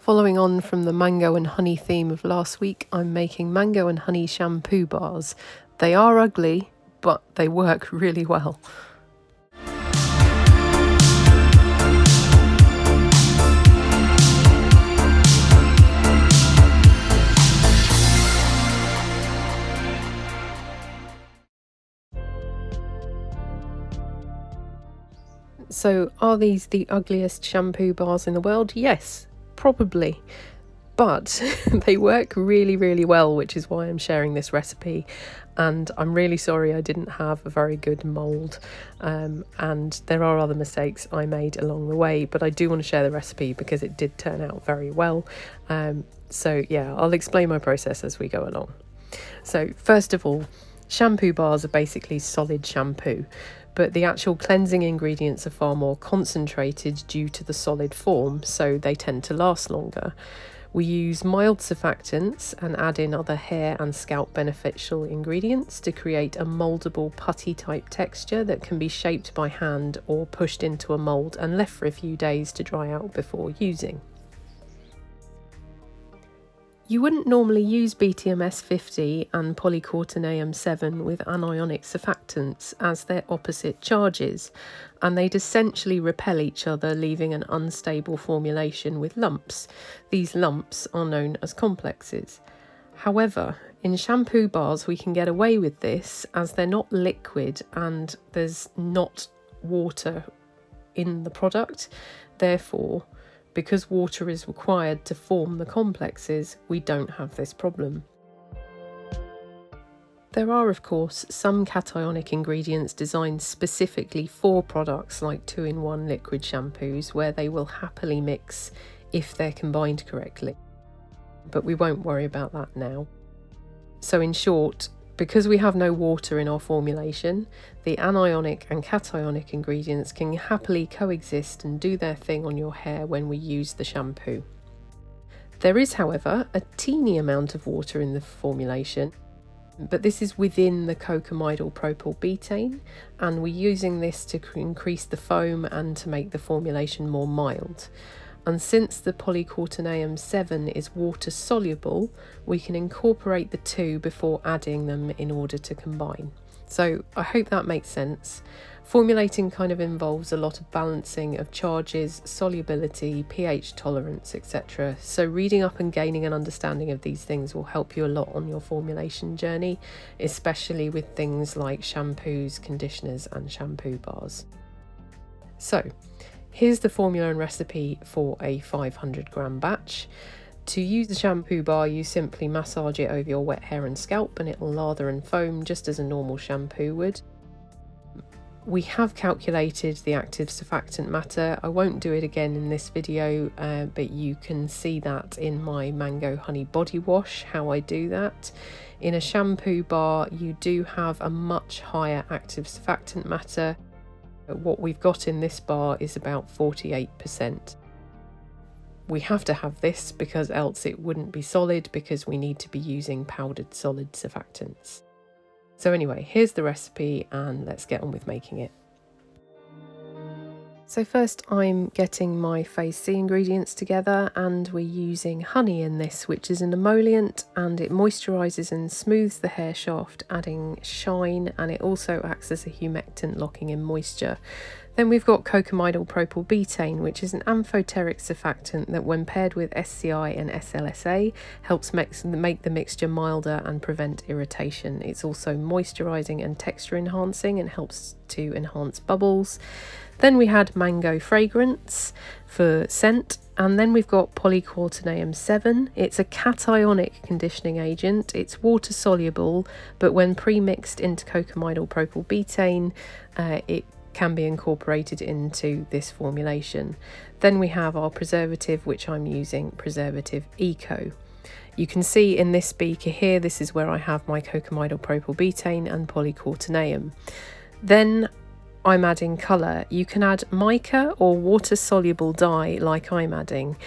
Following on from the mango and honey theme of last week, I'm making mango and honey shampoo bars. They are ugly, but they work really well. So, are these the ugliest shampoo bars in the world? Yes, probably. But they work really, really well, which is why I'm sharing this recipe. And I'm really sorry I didn't have a very good mould. And there are other mistakes I made along the way, but I do want to share the recipe because it did turn out very well. So yeah, I'll explain my process as we go along. So first of all, shampoo bars are basically solid shampoo, but the actual cleansing ingredients are far more concentrated due to the solid form, so they tend to last longer. We use mild surfactants and add in other hair and scalp beneficial ingredients to create a mouldable putty type texture that can be shaped by hand or pushed into a mould and left for a few days to dry out before using. You wouldn't normally use BTMS 50 and polycortineum 7 with anionic surfactants as they're opposite charges, and they'd essentially repel each other, leaving an unstable formulation with lumps. These lumps are known as complexes. However, in shampoo bars we can get away with this as they're not liquid and there's not water in the product. Therefore, because water is required to form the complexes, we don't have this problem. There are, of course, some cationic ingredients designed specifically for products like 2-in-1 liquid shampoos where they will happily mix if they're combined correctly. But we won't worry about that now. So in short, because we have no water in our formulation, the anionic and cationic ingredients can happily coexist and do their thing on your hair when we use the shampoo. There is, however, a teeny amount of water in the formulation, but this is within the cocamidal propylbutane, and we're using this to increase the foam and to make the formulation more mild. And since the polycortineum 7 is water soluble, we can incorporate the two before adding them in order to combine. So I hope that makes sense. Formulating kind of involves a lot of balancing of charges, solubility, pH tolerance, etc. So reading up and gaining an understanding of these things will help you a lot on your formulation journey, especially with things like shampoos, conditioners and shampoo bars. So here's the formula and recipe for a 500 gram batch. To use the shampoo bar, you simply massage it over your wet hair and scalp and it'll lather and foam just as a normal shampoo would. We have calculated the active surfactant matter. I won't do it again in this video, but you can see that in my mango honey body wash, how I do that. In a shampoo bar, you do have a much higher active surfactant matter. What we've got in this bar is about 48%. We have to have this because else it wouldn't be solid, because we need to be using powdered solid surfactants. So anyway, here's the recipe and let's get on with making it. So first I'm getting my phase C ingredients together, and we're using honey in this, which is an emollient and it moisturises and smooths the hair shaft, adding shine, and it also acts as a humectant, locking in moisture. Then we've got cocamidal propylbutane, which is an amphoteric surfactant that when paired with SCI and SLSA helps make the mixture milder and prevent irritation. It's also moisturising and texture enhancing and helps to enhance bubbles. Then we had mango fragrance for scent, and then we've got polycortineum 7. It's a cationic conditioning agent. It's water soluble, but when pre-mixed into cocamidal propylbutane, it can be incorporated into this formulation. Then we have our preservative, which I'm using Preservative Eco. You can see in this beaker here, this is where I have my cocamidal propylbutane and polycortineum. Then I'm adding colour. You can add mica or water soluble dye like I'm adding.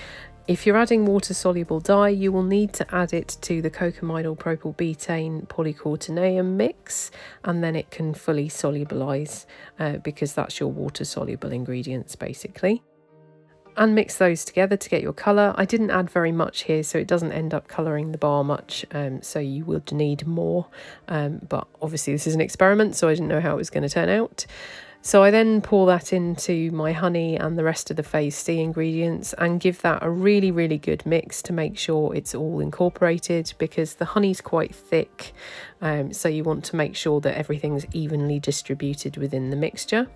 If you're adding water soluble dye, you will need to add it to the cocamidal propylbutane polycortineum mix, and then it can fully solubilize because that's your water soluble ingredients basically. and mix those together to get your colour. I didn't add very much here, so it doesn't end up colouring the bar much, so you would need more, but obviously this is an experiment, so I didn't know how it was going to turn out. So I then pour that into my honey and the rest of the Phase C ingredients and give that a really, really good mix to make sure it's all incorporated, because the honey's quite thick, so you want to make sure that everything's evenly distributed within the mixture.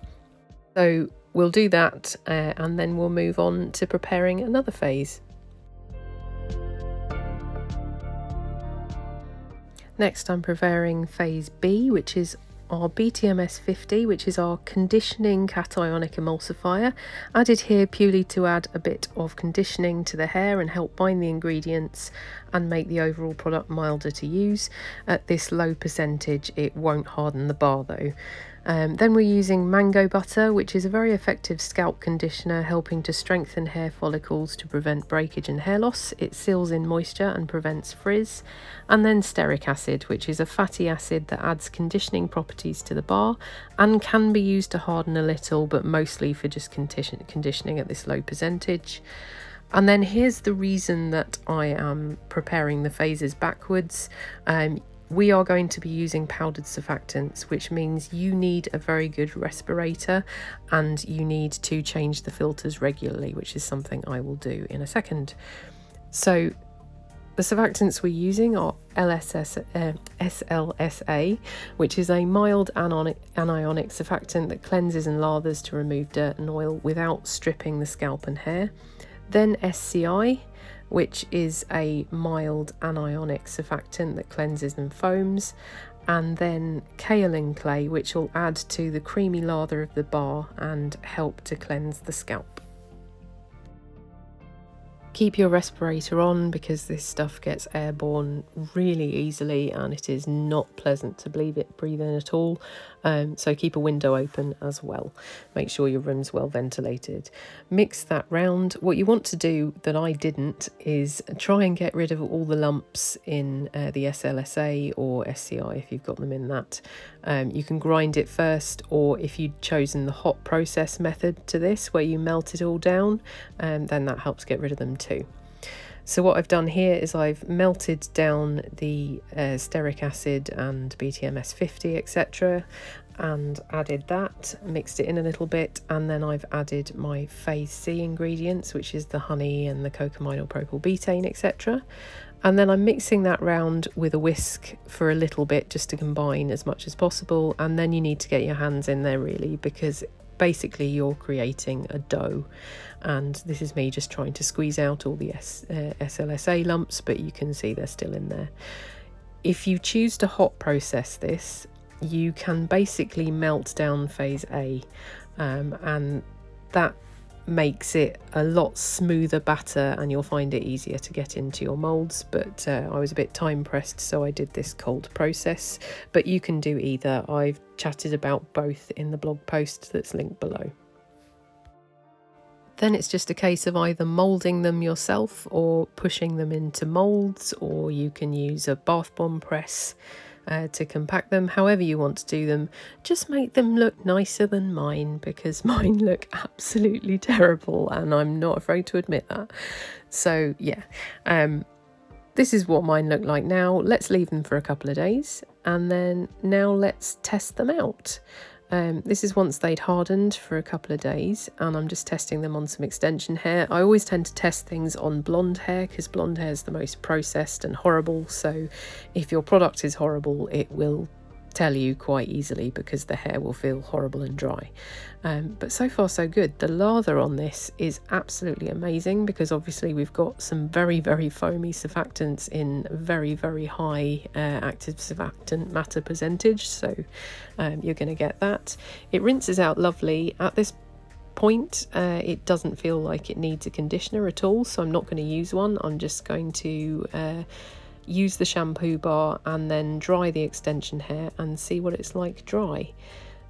So we'll do that, and then we'll move on to preparing another phase. Next, I'm preparing Phase B, which is our BTMS 50, which is our conditioning cationic emulsifier, added here purely to add a bit of conditioning to the hair and help bind the ingredients and make the overall product milder to use. At this low percentage, it won't harden the bar though. Then we're using mango butter, which is a very effective scalp conditioner, helping to strengthen hair follicles to prevent breakage and hair loss. It seals in moisture and prevents frizz. And then stearic acid, which is a fatty acid that adds conditioning properties to the bar and can be used to harden a little, but mostly for just conditioning at this low percentage. And then here's the reason that I am preparing the phases backwards. We are going to be using powdered surfactants, which means you need a very good respirator and you need to change the filters regularly, which is something I will do in a second. So the surfactants we're using are SLSA, which is a mild anionic surfactant that cleanses and lathers to remove dirt and oil without stripping the scalp and hair. Then SCI, which is a mild anionic surfactant that cleanses and foams, and then kaolin clay, which will add to the creamy lather of the bar and help to cleanse the scalp. Keep your respirator on because this stuff gets airborne really easily and it is not pleasant to breathe in at all. So keep a window open as well. Make sure your room's well ventilated. Mix that round. What you want to do that I didn't is try and get rid of all the lumps in the SLSA or SCI if you've got them in that. You can grind it first, or if you'd chosen the hot process method to this where you melt it all down, then that helps get rid of them too. So what I've done here is I've melted down the stearic acid and BTMS 50, etc., and added that, mixed it in a little bit, and then I've added my Phase C ingredients, which is the honey and the cocamidal propylbutane, etc. And then I'm mixing that round with a whisk for a little bit just to combine as much as possible, and then you need to get your hands in there really, because basically you're creating a dough, and this is me just trying to squeeze out all the SLSA lumps, but you can see they're still in there. If you choose to hot process this, you can basically melt down Phase A, and that makes it a lot smoother batter and you'll find it easier to get into your molds, but I was a bit time pressed, so I did this cold process, but you can do either. I've chatted about both in the blog post that's linked below. Then it's just a case of either moulding them yourself or pushing them into moulds, or you can use a bath bomb press to compact them. However you want to do them, just make them look nicer than mine, because mine look absolutely terrible and I'm not afraid to admit that. So yeah, this is what mine look like now. Let's leave them for a couple of days and then now let's test them out. This is once they'd hardened for a couple of days, and I'm just testing them on some extension hair. I always tend to test things on blonde hair because blonde hair is the most processed and horrible, so if your product is horrible it will tell you quite easily because the hair will feel horrible and dry. But so far so good. The lather on this is absolutely amazing because obviously we've got some very, very foamy surfactants in very, very high active surfactant matter percentage, so you're going to get that. It rinses out lovely. At this point it doesn't feel like it needs a conditioner at all, so I'm not going to use one. I'm just going to use the shampoo bar and then dry the extension hair and see what it's like dry.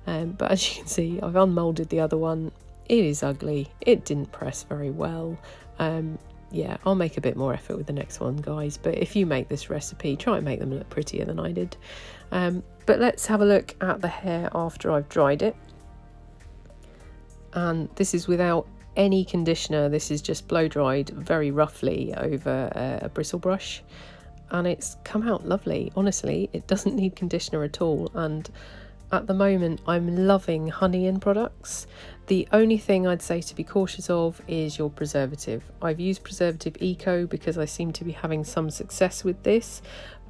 But as you can see, I've unmoulded the other one. It is ugly. It didn't press very well. Yeah, I'll make a bit more effort with the next one, guys, but if you make this recipe, try and make them look prettier than I did. But let's have a look at the hair after I've dried it. And this is without any conditioner. This is just blow dried very roughly over a bristle brush, and it's come out lovely. Honestly, it doesn't need conditioner at all, and at the moment I'm loving honey-in products. The only thing I'd say to be cautious of is your preservative. I've used Preservative Eco because I seem to be having some success with this,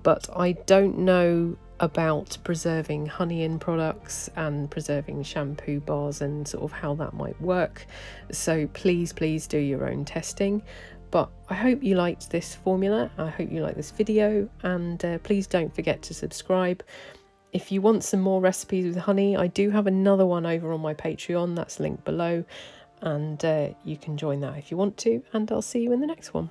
but I don't know about preserving honey-in products and preserving shampoo bars and sort of how that might work. So please do your own testing. But I hope you liked this formula, I hope you liked this video, and please don't forget to subscribe. If you want some more recipes with honey, I do have another one over on my Patreon, that's linked below, and you can join that if you want to, and I'll see you in the next one.